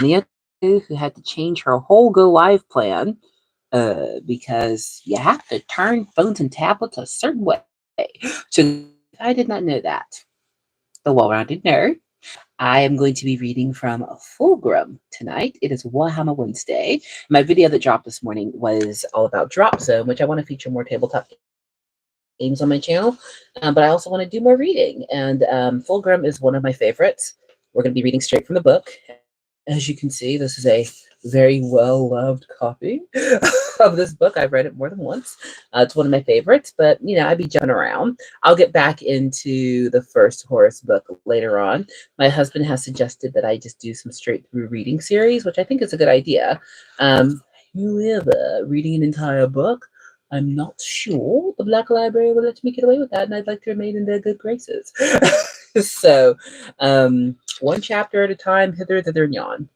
the who had to change her whole go live plan because you have to turn phones and tablets a certain way. So I did not know that. The well-rounded nerd. I am going to be reading from Fulgrim tonight. It is Warhammer Wednesday. My video that dropped this morning was all about Drop Zone, which I want to feature more tabletop games on my channel, but I also want to do more reading. And Fulgrim is one of my favorites. We're going to be reading straight from the book. As you can see, this is a very well-loved copy of this book. I've read it more than once. It's one of my favorites, but I'd be jumping around. I'll get back into the first Horus book later on. My husband has suggested that I just do some straight-through reading series, which I think is a good idea. However, reading an entire book, I'm not sure the Black Library will let me get away with that, and I'd like to remain in their good graces. So, one chapter at a time, hither, thither, and yon.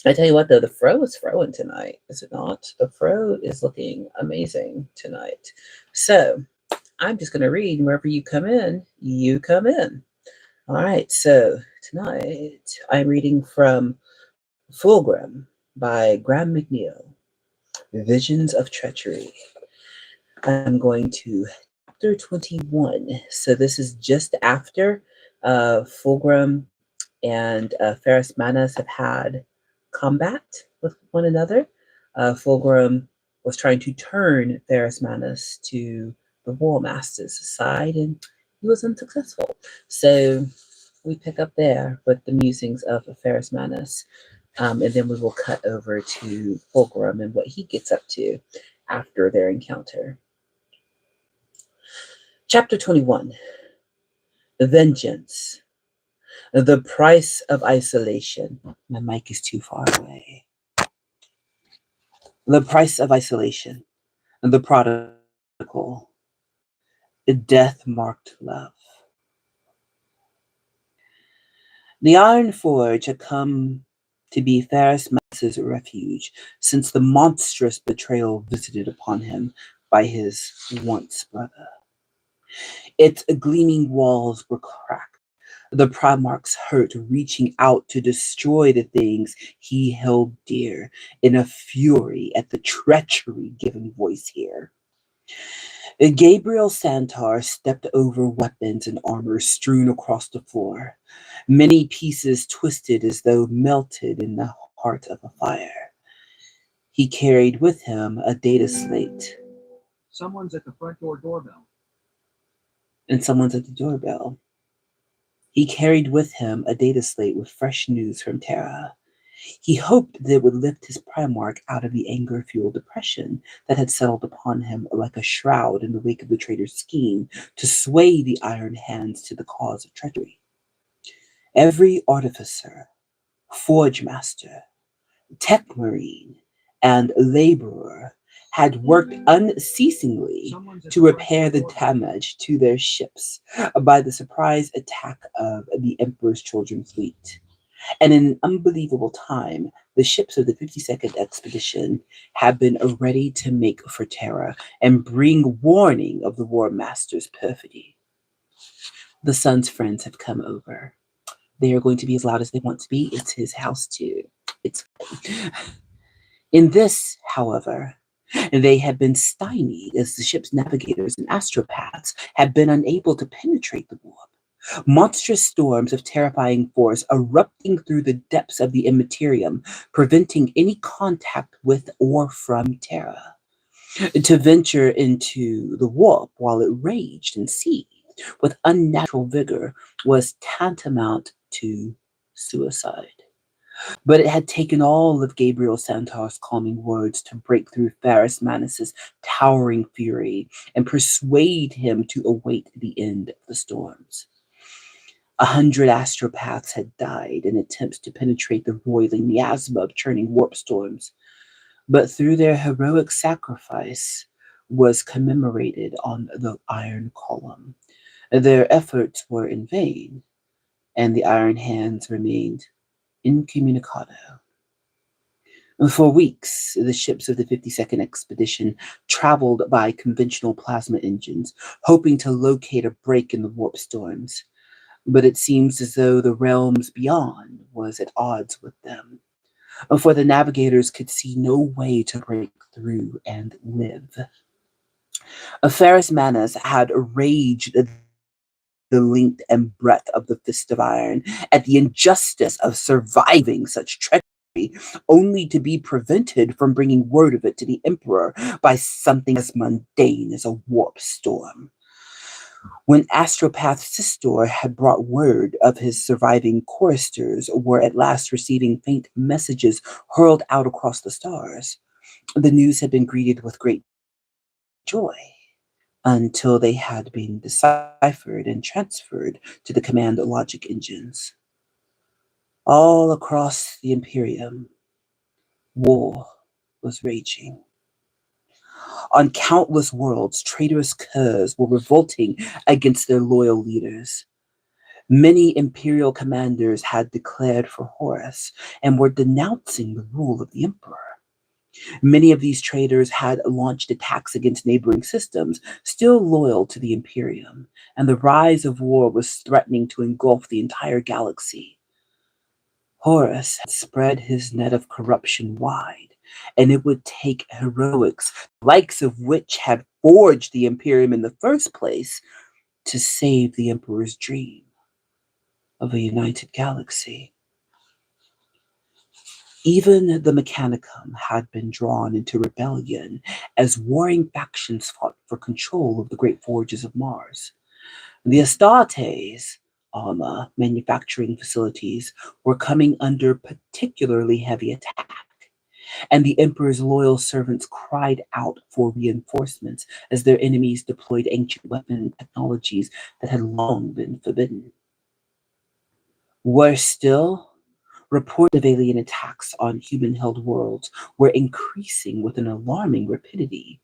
I tell you what, though, the fro is froing tonight, is it not? The fro is looking amazing tonight. So, I'm just going to read. Wherever you come in, you come in. All right, so tonight I'm reading from Fulgrim by Graham McNeil, Visions of Treachery. I'm going to chapter 21. So this is just after Fulgrim and Ferrus Manus have had combat with one another. Fulgrim was trying to turn Ferrus Manus to the War Master's side, and he was unsuccessful. So we pick up there with the musings of Ferrus Manus, and then we will cut over to Fulgrim and what he gets up to after their encounter. Chapter 21, Vengeance, the price of isolation. My mic is too far away. The price of isolation, the prodigal, death-marked love. The Iron Forge had come to be Ferrus Manus's refuge since the monstrous betrayal visited upon him by his once brother. Its gleaming walls were cracked, the Primarch's hurt reaching out to destroy the things he held dear in a fury at the treachery given voice here. Gabriel Santar stepped over weapons and armor strewn across the floor, many pieces twisted as though melted in the heart of a fire. He carried with him a data slate. Someone's at the front door doorbell. And someone's at the doorbell. He carried with him a data slate with fresh news from Terra. He hoped that it would lift his Primarch out of the anger-fueled depression that had settled upon him like a shroud in the wake of the traitor's scheme to sway the Iron Hands to the cause of treachery. Every artificer, forge master, tech marine, and laborer had worked unceasingly to repair the damage to their ships by the surprise attack of the Emperor's Children's fleet. And in an unbelievable time, the ships of the 52nd Expedition had been ready to make for Terra and bring warning of the War Master's perfidy. The Sun's friends have come over. They are going to be as loud as they want to be. It's his house, too. It's fine. In this, however, they had been stymied as the ship's navigators and astropaths had been unable to penetrate the warp. Monstrous storms of terrifying force erupting through the depths of the immaterium, preventing any contact with or from Terra. To venture into the warp while it raged and seethed with unnatural vigor was tantamount to suicide. But it had taken all of Gabriel Santar's calming words to break through Ferrus Manus's towering fury and persuade him to await the end of the storms. 100 astropaths had died in attempts to penetrate the roiling miasma of churning warp storms, but through their heroic sacrifice was commemorated on the Iron Column. Their efforts were in vain, and the Iron Hands remained incommunicado. For weeks, the ships of the 52nd Expedition traveled by conventional plasma engines, hoping to locate a break in the warp storms. But it seems as though the realms beyond was at odds with them, for the navigators could see no way to break through and live. Ferrus Manus had raged the length and breadth of the Fist of Iron at the injustice of surviving such treachery, only to be prevented from bringing word of it to the Emperor by something as mundane as a warp storm. When Astropath Sistor had brought word of his surviving choristers were at last receiving faint messages hurled out across the stars, the news had been greeted with great joy until they had been deciphered and transferred to the command logic engines. All across the Imperium, war was raging. On countless worlds, traitorous curs were revolting against their loyal leaders. Many imperial commanders had declared for Horus and were denouncing the rule of the emperor. Many of these traitors had launched attacks against neighboring systems, still loyal to the Imperium, and the rise of war was threatening to engulf the entire galaxy. Horus had spread his net of corruption wide, and it would take heroics, the likes of which had forged the Imperium in the first place, to save the Emperor's dream of a united galaxy. Even the Mechanicum had been drawn into rebellion as warring factions fought for control of the great forges of Mars. The Astartes, armor manufacturing facilities, were coming under particularly heavy attack, and the Emperor's loyal servants cried out for reinforcements as their enemies deployed ancient weapon technologies that had long been forbidden. Worse still, reports of alien attacks on human-held worlds were increasing with an alarming rapidity.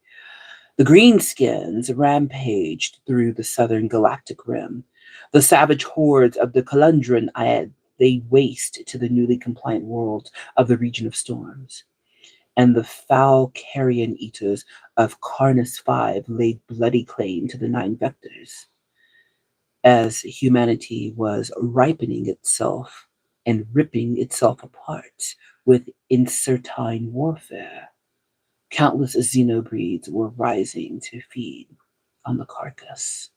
The Greenskins rampaged through the southern galactic rim. The savage hordes of the Calundran laid waste to the newly compliant worlds of the region of storms. And the foul carrion eaters of Carnus V laid bloody claim to the nine vectors. As humanity was ripening itself and ripping itself apart with incertine warfare, countless xenobreeds were rising to feed on the carcass.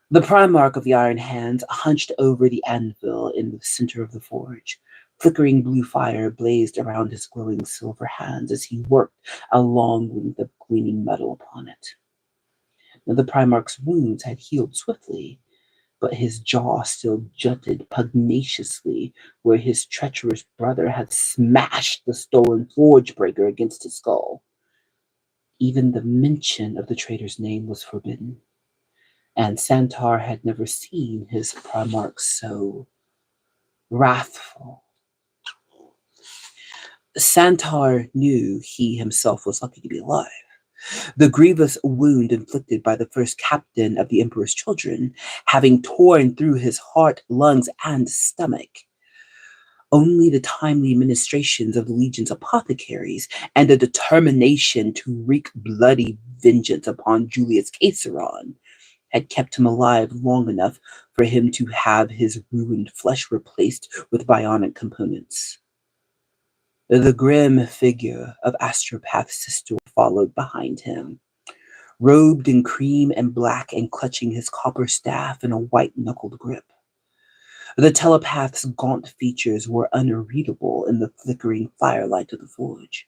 The Primarch of the Iron Hands hunched over the anvil in the center of the forge. Flickering blue fire blazed around his glowing silver hands as he worked a long length of gleaming metal upon it. Now, the Primarch's wounds had healed swiftly, but his jaw still jutted pugnaciously where his treacherous brother had smashed the stolen forge breaker against his skull. Even the mention of the traitor's name was forbidden, and Santar had never seen his Primarch so wrathful. Santar knew he himself was lucky to be alive. The grievous wound inflicted by the first captain of the Emperor's children, having torn through his heart, lungs, and stomach. Only the timely ministrations of the Legion's apothecaries and a determination to wreak bloody vengeance upon Julius Caesarion had kept him alive long enough for him to have his ruined flesh replaced with bionic components. The grim figure of Astropath Sistor followed behind him, robed in cream and black and clutching his copper staff in a white-knuckled grip. The telepath's gaunt features were unreadable in the flickering firelight of the forge.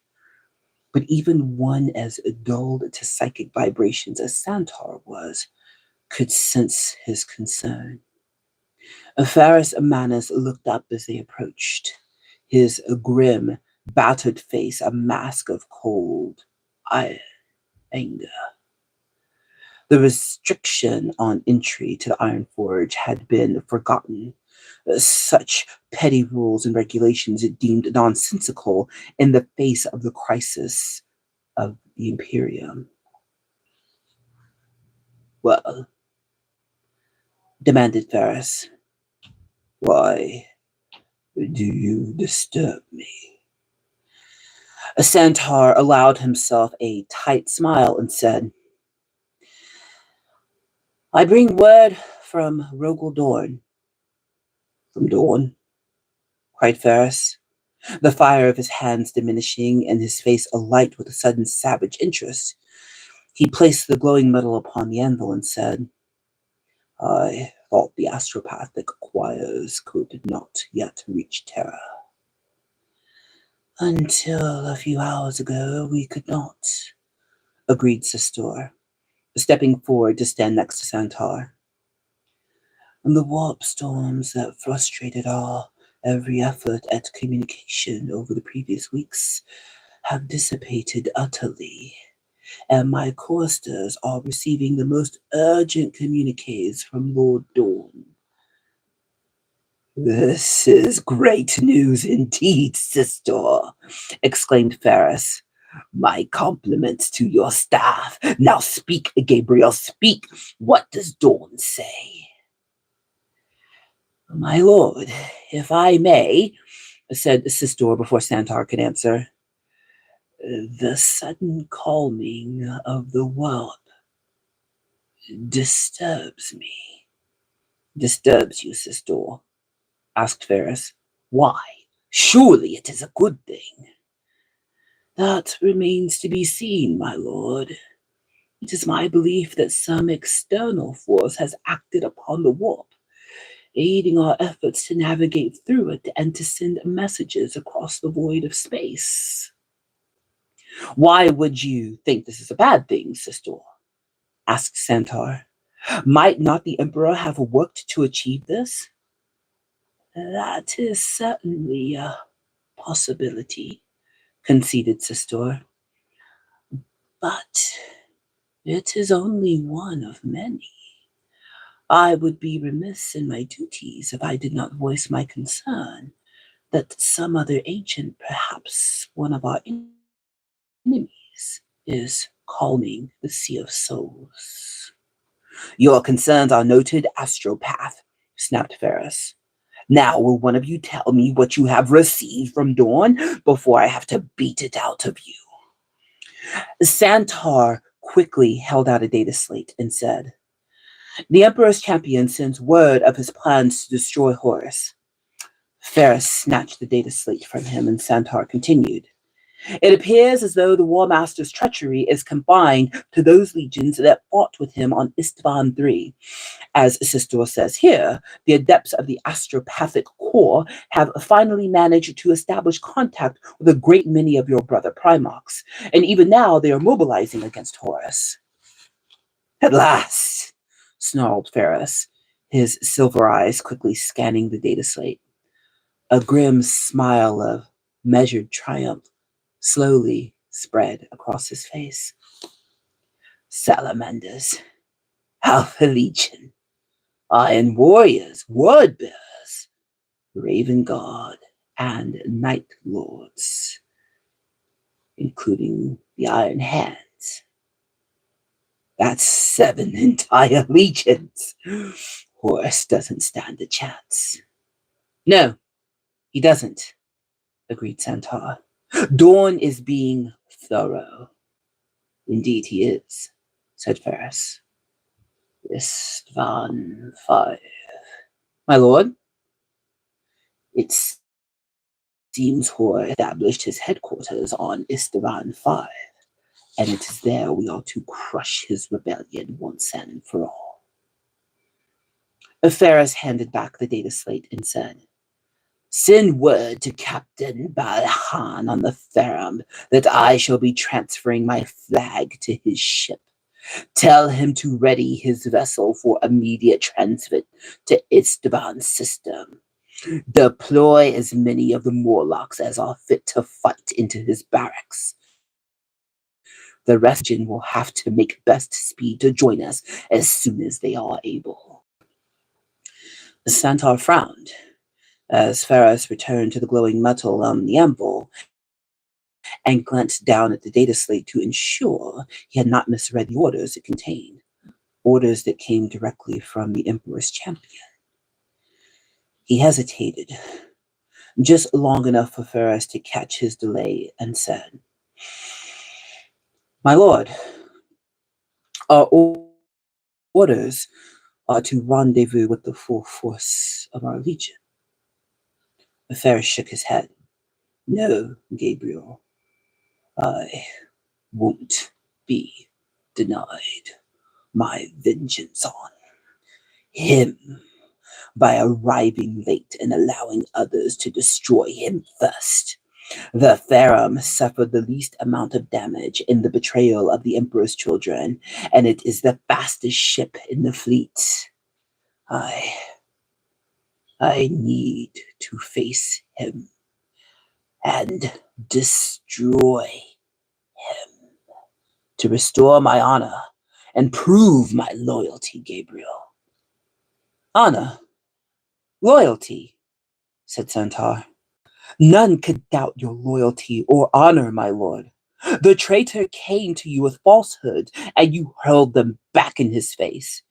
But even one as dulled to psychic vibrations as Santar was, could sense his concern. Ferrus Manus looked up as they approached, his grim, battered face a mask of cold, iron anger. The restriction on entry to the Iron Forge had been forgotten. Such petty rules and regulations it deemed nonsensical in the face of the crisis of the Imperium. Well, demanded Ferrus, why do you disturb me? Santar allowed himself a tight smile and said, I bring word from Rogel Dorn. From Dorn? Cried Ferris, the fire of his hands diminishing and his face alight with a sudden savage interest. He placed the glowing metal upon the anvil and said, I thought the astropathic choirs could not yet reach Terra. Until a few hours ago, we could not, agreed Sistor, stepping forward to stand next to Santar. The warp storms that frustrated our every effort at communication over the previous weeks have dissipated utterly, and my choristers are receiving the most urgent communiques from Lord Dawn. This is great news indeed, sister, exclaimed Ferris. My compliments to your staff. Now speak, Gabriel, speak. What does Dawn say? My lord, if I may, said Sistor before Santar could answer, the sudden calming of the warp disturbs me. Disturbs you, Sistor? Asked Ferris. Why? Surely it is a good thing. That remains to be seen, my lord. It is my belief that some external force has acted upon the warp, aiding our efforts to navigate through it and to send messages across the void of space. Why would you think this is a bad thing, sister? Asked Santar. Might not the Emperor have worked to achieve this? That is certainly a possibility, conceded Sistor. But it is only one of many. I would be remiss in my duties if I did not voice my concern that some other agent, perhaps one of our enemies, is calming the Sea of Souls. Your concerns are noted, Astropath, snapped Ferris. Now will one of you tell me what you have received from Dawn before I have to beat it out of you? Santar quickly held out a data slate and said, The Emperor's champion sends word of his plans to destroy Horus. Ferris snatched the data slate from him, and Santar continued. It appears as though the War Master's treachery is confined to those legions that fought with him on Istvan III. As Sistor says here, the adepts of the Astropathic Corps have finally managed to establish contact with a great many of your brother Primarchs, and even now they are mobilizing against Horus. At last, snarled Ferris, his silver eyes quickly scanning the data slate. A grim smile of measured triumph slowly spread across his face. Salamanders, Alpha Legion, Iron Warriors, Word Bearers, Raven Guard, and Night Lords, including the Iron Hands. That's 7 entire legions. Horus doesn't stand a chance. No, he doesn't, agreed Santar. Dawn is being thorough. Indeed he is, said Ferris. Istvan 5. My lord, it seems Horus established his headquarters on Istvan 5, and it is there we are to crush his rebellion once and for all. Ferris handed back the data slate and said, Send word to Captain Balhan on the Ferrum that I shall be transferring my flag to his ship. Tell him to ready his vessel for immediate transfer to Istvan's system. Deploy as many of the Morlocks as are fit to fight into his barracks. The rest will have to make best speed to join us as soon as they are able. Santar frowned as Ferris returned to the glowing metal on the anvil and glanced down at the data slate to ensure he had not misread the orders it contained, orders that came directly from the Emperor's champion. He hesitated, just long enough for Ferris to catch his delay, and said, My lord, our orders are to rendezvous with the full force of our legion. Ferris shook his head. No, Gabriel, I won't be denied my vengeance on him by arriving late and allowing others to destroy him first. The Ferrum suffered the least amount of damage in the betrayal of the Emperor's children, and it is the fastest ship in the fleet. I need to face him and destroy him to restore my honor and prove my loyalty, Gabriel. Honor? Loyalty, said Centaur. None could doubt your loyalty or honor, my lord. The traitor came to you with falsehood, and you hurled them back in his face.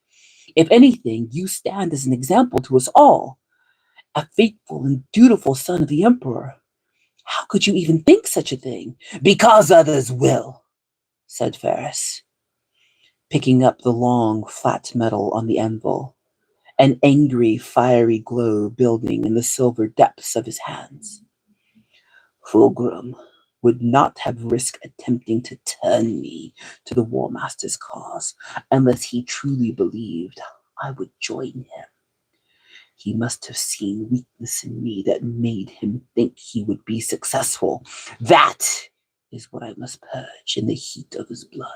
If anything, you stand as an example to us all, a faithful and dutiful son of the Emperor. How could you even think such a thing? Because others will, said Ferris, picking up the long, flat metal on the anvil, an angry, fiery glow building in the silver depths of his hands. Fulgrim would not have risked attempting to turn me to the War Master's cause unless he truly believed I would join him. He must have seen weakness in me that made him think he would be successful. That is what I must purge in the heat of his blood.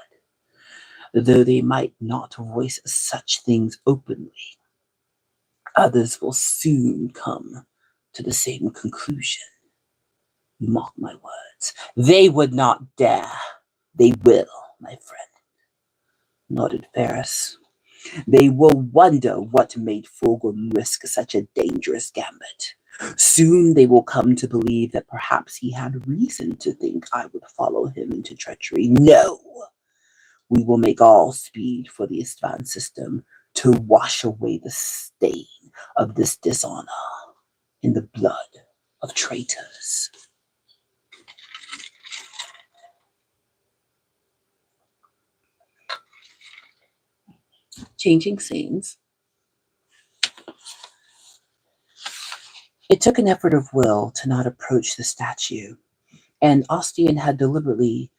Though they might not voice such things openly, others will soon come to the same conclusion. Mark my words. They would not dare. They will, my friend, nodded Ferris. They will wonder what made Fulgrim risk such a dangerous gambit. Soon they will come to believe that perhaps he had reason to think I would follow him into treachery. No! We will make all speed for the Istvan system to wash away the stain of this dishonor in the blood of traitors. Changing scenes. It took an effort of will to not approach the statue, and Ostian had deliberately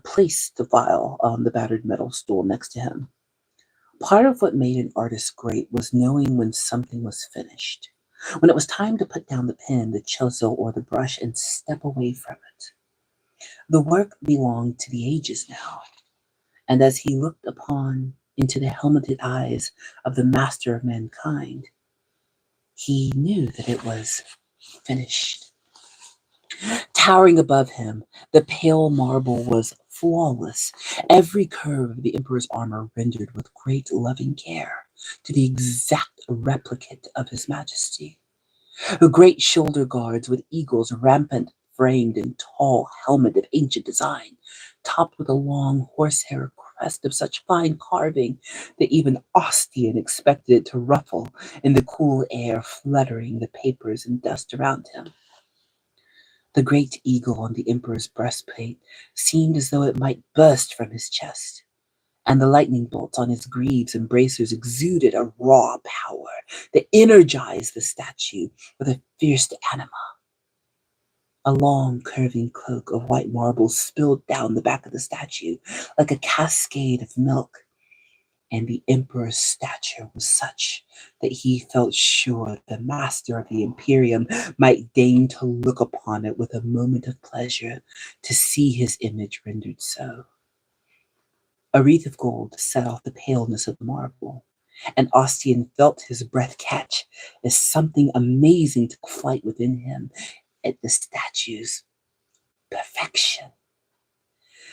placed the vial on the battered metal stool next to him. Part of what made an artist great was knowing when something was finished, when it was time to put down the pen, the chisel, or the brush and step away from it. The work belonged to the ages now, and as he looked into the helmeted eyes of the master of mankind, he knew that it was finished. Towering above him, the pale marble was flawless, every curve of the Emperor's armor rendered with great loving care to the exact replicate of His Majesty. The great shoulder guards with eagles rampant framed in tall helmet of ancient design, topped with a long horsehair crest of such fine carving that even Ostian expected it to ruffle in the cool air fluttering the papers and dust around him. The great eagle on the Emperor's breastplate seemed as though it might burst from his chest, and the lightning bolts on his greaves and bracers exuded a raw power that energized the statue with a fierce anima. A long, curving cloak of white marble spilled down the back of the statue like a cascade of milk, and the Emperor's stature was such that he felt sure the master of the Imperium might deign to look upon it with a moment of pleasure to see his image rendered so. A wreath of gold set off the paleness of the marble, and Ostian felt his breath catch as something amazing took flight within him at the statue's perfection.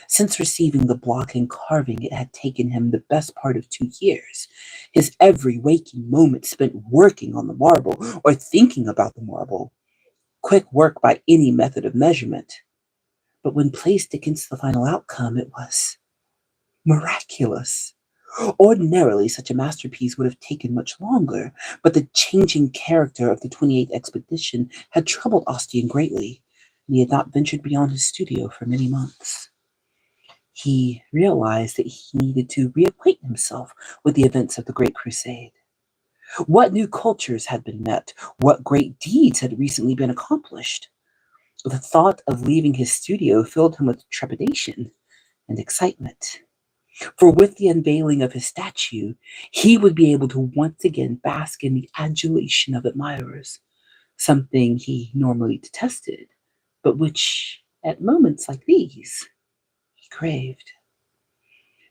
Since receiving the block and carving, it had taken him the best part of 2 years. His every waking moment spent working on the marble or thinking about the marble. Quick work by any method of measurement. But when placed against the final outcome, it was miraculous. Ordinarily, such a masterpiece would have taken much longer, but the changing character of the 28th expedition had troubled Ostian greatly, and he had not ventured beyond his studio for many months. He realized that he needed to reacquaint himself with the events of the Great Crusade. What new cultures had been met? What great deeds had recently been accomplished? The thought of leaving his studio filled him with trepidation and excitement. For with the unveiling of his statue, he would be able to once again bask in the adulation of admirers, something he normally detested, but which, at moments like these, he craved.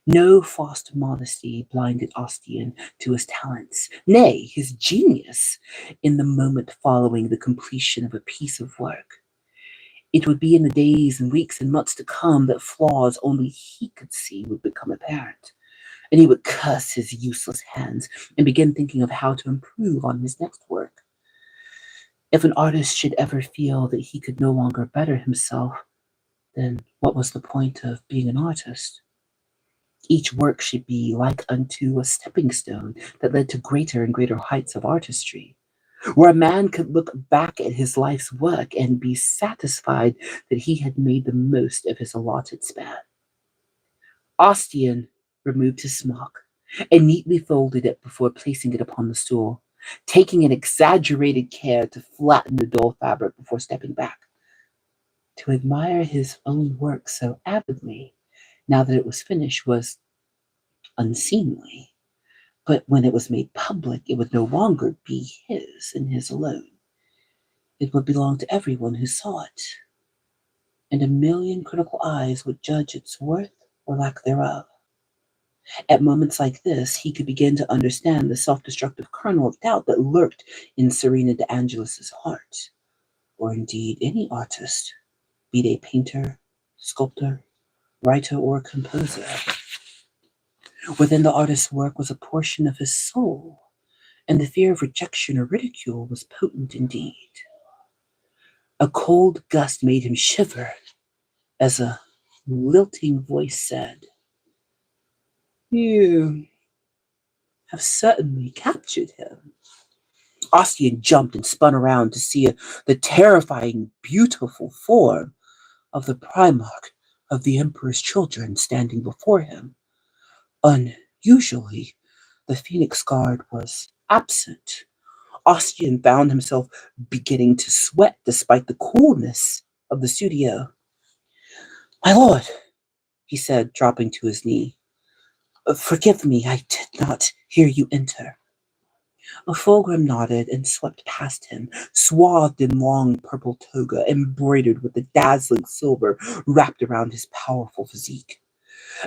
No false modesty blinded Ostian to his talents, nay, his genius, in the moment following the completion of a piece of work. It would be in the days and weeks and months to come that flaws only he could see would become apparent, and he would curse his useless hands and begin thinking of how to improve on his next work. If an artist should ever feel that he could no longer better himself, then what was the point of being an artist? Each work should be like unto a stepping stone that led to greater and greater heights of artistry, where a man could look back at his life's work and be satisfied that he had made the most of his allotted span. Ostian removed his smock and neatly folded it before placing it upon the stool, taking an exaggerated care to flatten the dull fabric before stepping back. To admire his own work so avidly, now that it was finished, was unseemly. But when it was made public, it would no longer be his and his alone. It would belong to everyone who saw it, and a million critical eyes would judge its worth or lack thereof. At moments like this, he could begin to understand the self-destructive kernel of doubt that lurked in Serena de Angelis's heart, or indeed any artist, be they painter, sculptor, writer, or composer. Within the artist's work was a portion of his soul, and the fear of rejection or ridicule was potent indeed. A cold gust made him shiver as a lilting voice said, "You have certainly captured him." Ostian jumped and spun around to see the terrifying, beautiful form of the Primarch of the Emperor's children standing before him. Unusually, the Phoenix Guard was absent. Ostian found himself beginning to sweat despite the coolness of the studio. "My lord," he said, dropping to his knee. "Forgive me, I did not hear you enter." Fulgrim nodded and swept past him, swathed in long purple toga, embroidered with the dazzling silver wrapped around his powerful physique.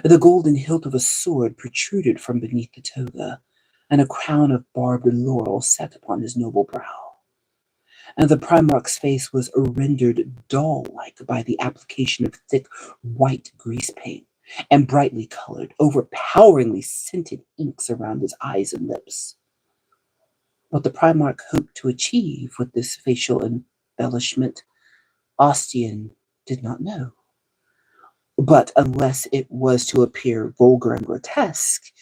The golden hilt of a sword protruded from beneath the toga, and a crown of barbed laurel sat upon his noble brow. And the Primarch's face was rendered doll-like by the application of thick white grease paint and brightly colored, overpoweringly scented inks around his eyes and lips. What the Primarch hoped to achieve with this facial embellishment, Ostian did not know. But unless it was to appear vulgar and grotesque,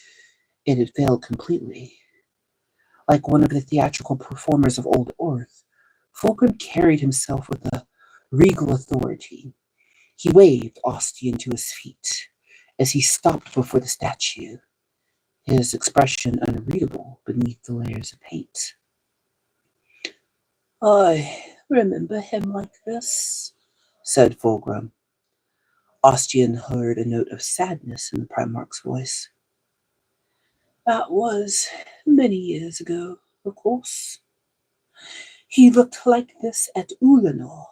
it had failed completely. Like one of the theatrical performers of old Earth, Fulgrim carried himself with a regal authority. He waved Ostian to his feet as he stopped before the statue, his expression unreadable beneath the layers of paint. "I remember him like this," said Fulgrim. Ostian heard a note of sadness in the Primarch's voice. "That was many years ago, of course. He looked like this at Ulanor,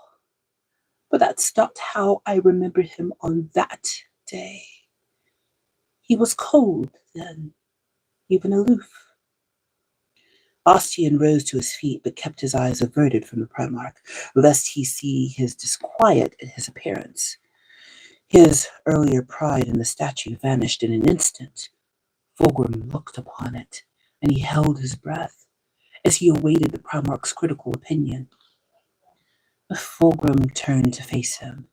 but that's not how I remember him on that day. He was cold then, even aloof." Ostian rose to his feet, but kept his eyes averted from the Primarch, lest he see his disquiet at his appearance. His earlier pride in the statue vanished in an instant. Fulgrim looked upon it, and he held his breath as he awaited the Primarch's critical opinion. Fulgrim turned to face him,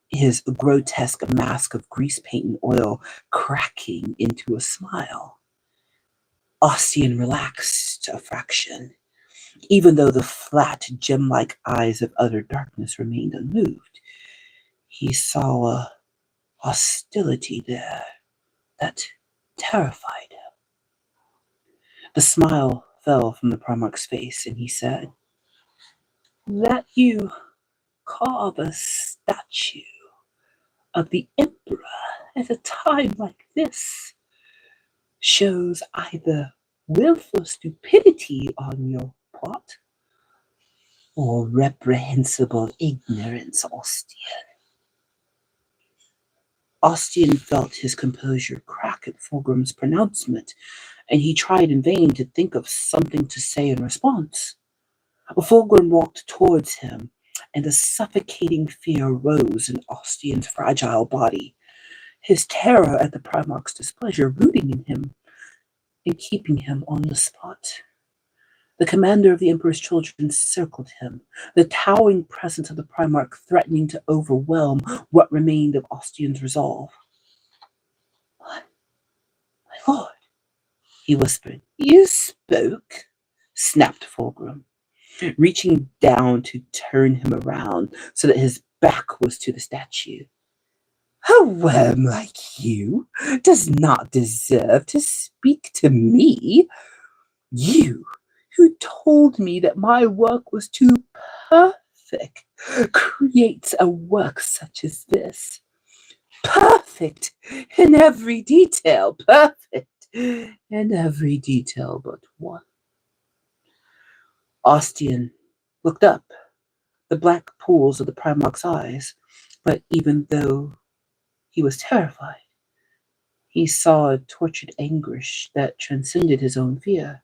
his grotesque mask of grease paint and oil cracking into a smile. Ostian relaxed a fraction, even though the flat, gem-like eyes of utter darkness remained unmoved. He saw a hostility there that terrified him. The smile fell from the Primarch's face, and he said, "That you carve a statue of the Emperor at a time like this shows either willful stupidity on your part or reprehensible ignorance, Ostian." Ostian felt his composure crack at Fulgrim's pronouncement, and he tried in vain to think of something to say in response. Fulgrim walked towards him, and a suffocating fear rose in Ostian's fragile body, his terror at the Primarch's displeasure rooting in him and keeping him on the spot. The commander of the Emperor's children circled him, the towering presence of the Primarch threatening to overwhelm what remained of Ostian's resolve. "My lord," he whispered. "You spoke?" snapped Fulgrim, reaching down to turn him around so that his back was to the statue. "A worm like you does not deserve to speak to me. You, who told me that my work was too perfect, creates a work such as this. Perfect in every detail, perfect in every detail but one." Ostian looked up, the black pools of the Primarch's eyes, but even though he was terrified, he saw a tortured anguish that transcended his own fear.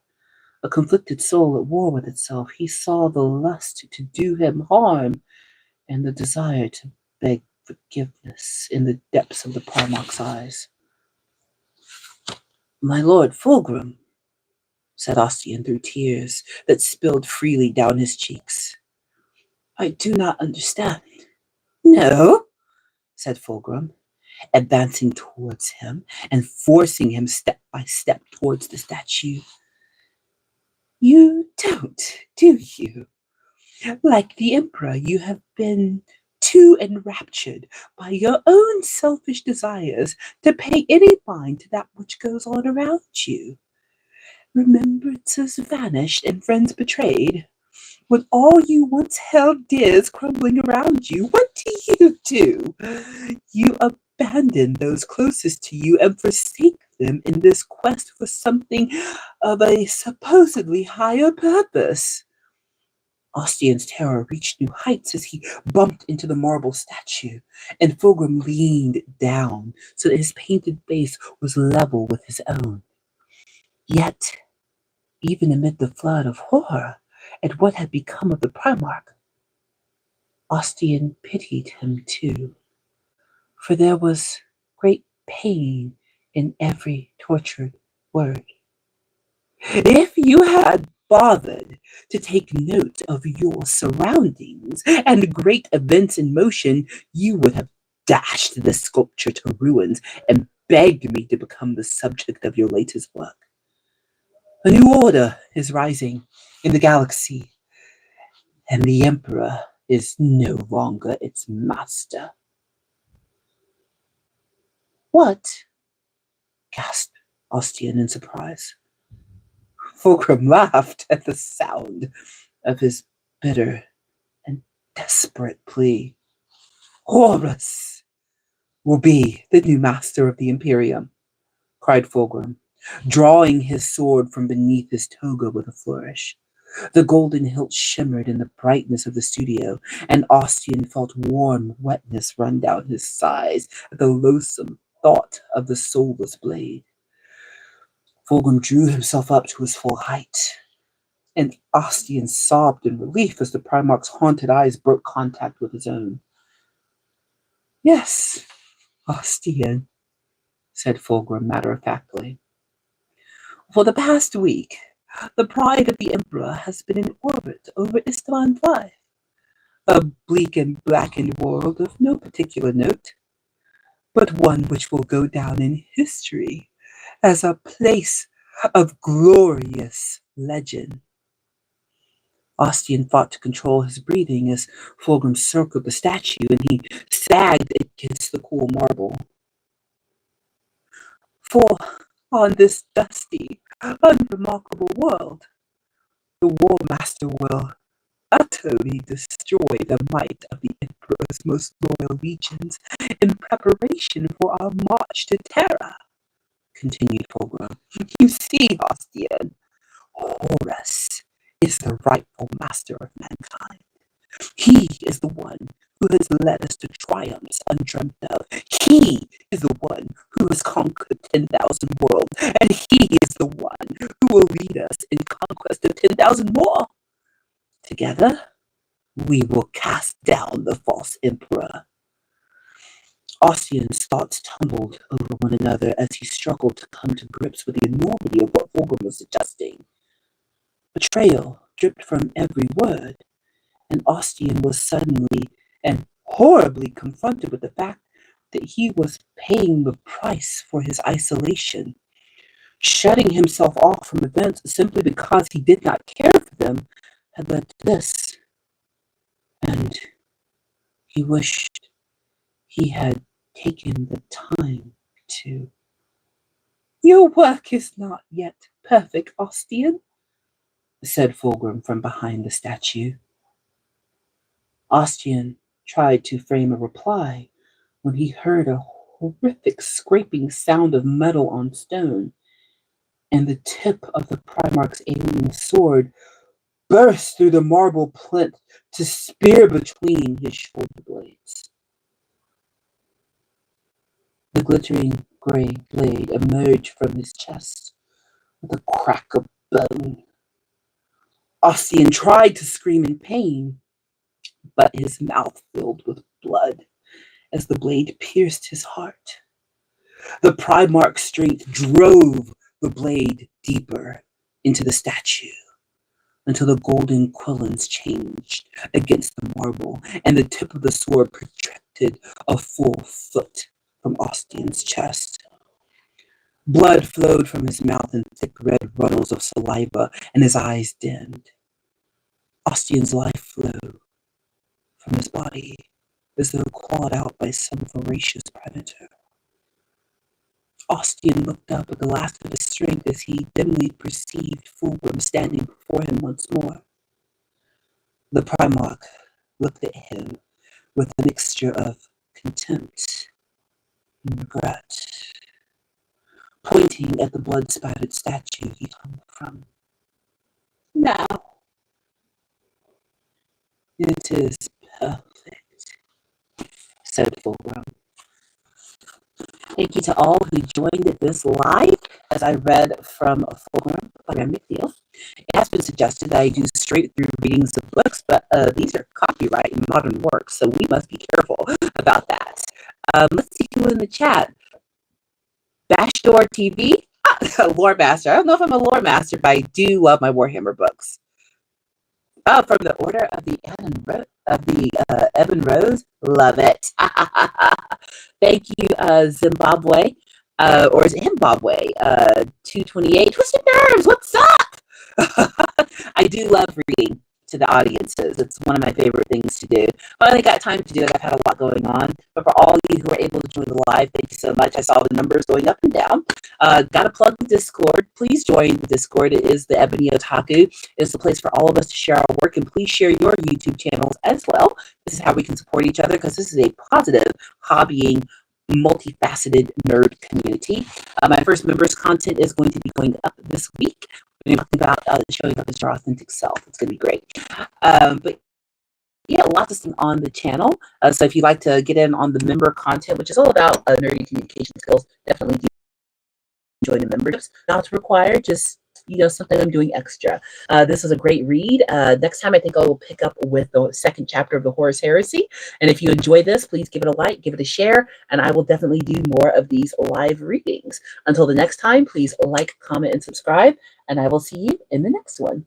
A conflicted soul at war with itself. He saw the lust to do him harm and the desire to beg forgiveness in the depths of the Primarch's eyes. "My lord Fulgrim," said Ostian through tears that spilled freely down his cheeks, "I do not understand." "No?" said Fulgrim, advancing towards him and forcing him step by step towards the statue. "You don't, do you? Like the Emperor, you have been too enraptured by your own selfish desires to pay any mind to that which goes on around you. Remembrances vanished and friends betrayed. When all you once held dear is crumbling around you, what do? You abandon those closest to you and forsake them in this quest for something of a supposedly higher purpose." Ostian's terror reached new heights as he bumped into the marble statue, and Fulgrim leaned down so that his painted face was level with his own. Yet, even amid the flood of horror at what had become of the Primarch, Ostian pitied him too, for there was great pain in every tortured word. "If you had bothered to take note of your surroundings and great events in motion, you would have dashed this sculpture to ruins and begged me to become the subject of your latest work. A new order is rising in the galaxy, and the Emperor is no longer its master." "What?" gasped Ostian in surprise. Fulgrim laughed at the sound of his bitter and desperate plea. "Horus will be the new master of the Imperium," cried Fulgrim, drawing his sword from beneath his toga with a flourish. The golden hilt shimmered in the brightness of the studio, and Ostian felt warm wetness run down his sides at the loathsome thought of the soulless blade. Fulgrim drew himself up to his full height, and Ostian sobbed in relief as the Primarch's haunted eyes broke contact with his own. "Yes, Ostian," said Fulgrim matter-of-factly. "For the past week, the pride of the Emperor has been in orbit over Istavan V, a bleak and blackened world of no particular note, but one which will go down in history as a place of glorious legend." Ostian fought to control his breathing as Fulgrim circled the statue and he sagged against the cool marble. For on this dusty, unremarkable world, the War Master will utterly destroy the might of the Emperor's most loyal legions in preparation for our march to Terra, continued Fulgrim. You see, Ostian, Horus is the rightful master of mankind. He is the one who has led us to triumphs undreamt of. He is the one who has conquered 10,000 worlds, and he is the one who will lead us in conquest of 10,000 more. Together, we will cast down the false emperor. Ostian's thoughts tumbled over one another as he struggled to come to grips with the enormity of what Fulgrim was suggesting. Betrayal dripped from every word, and Ostian was suddenly and horribly confronted with the fact that he was paying the price for his isolation. Shutting himself off from events simply because he did not care for them had led to this. And he wished he had taken the time to. Your work is not yet perfect, Ostian, said Fulgrim from behind the statue. Ostian tried to frame a reply when he heard a horrific scraping sound of metal on stone, and the tip of the Primarch's alien sword burst through the marble plinth to spear between his shoulder blades. The glittering gray blade emerged from his chest with a crack of bone. Ostian tried to scream in pain, but his mouth filled with blood as the blade pierced his heart. The Primarch's strength drove the blade deeper into the statue until the golden quillons changed against the marble, and the tip of the sword projected a full foot from Ostian's chest. Blood flowed from his mouth in thick red runnels of saliva, and his eyes dimmed. Ostian's life flew from his body as though clawed out by some voracious predator. Ostian looked up at the last of his strength as he dimly perceived Fulgrim standing before him once more. The Primarch looked at him with a mixture of contempt and regret, pointing at the blood-spattered statue he hung from. Now, it is perfect, said Fulgrim. Thank you to all who joined this live as I read from Fulgrim by Graham McNeil. It has been suggested that I do straight through readings of books, but these are copyright and modern works, so we must be careful about that. Let's see who in the chat. Bashdoor TV, Lore Master. I don't know if I'm a Lore Master, but I do love my Warhammer books. Oh, from the Order of the Ebon Rose, love it. Thank you, Zimbabwe, or Zimbabwe, 228. Twisted Nerves, what's up? I do love reading to the audiences. It's one of my favorite things to do. Finally got time to do it. I've had a lot going on. But for all of you who are able to join the live, thank you so much. I saw the numbers going up and down. Got to plug the Discord. Please join the Discord. It is the Ebony Otaku. It's the place for all of us to share our work, and please share your YouTube channels as well. This is how we can support each other, because this is a positive, hobbying, multifaceted nerd community. My first members content is going to be going up this week. We're talking about showing up as your authentic self. It's going to be great. But yeah, lots of stuff on the channel. So if you'd like to get in on the member content, which is all about nerdy communication skills, definitely do join the memberships. Not required, just something I'm doing extra. This is a great read. Next time I think I will pick up with the second chapter of the Horus Heresy. And if you enjoy this, please give it a like, give it a share, and I will definitely do more of these live readings. Until the next time, please like, comment, and subscribe, and I will see you in the next one.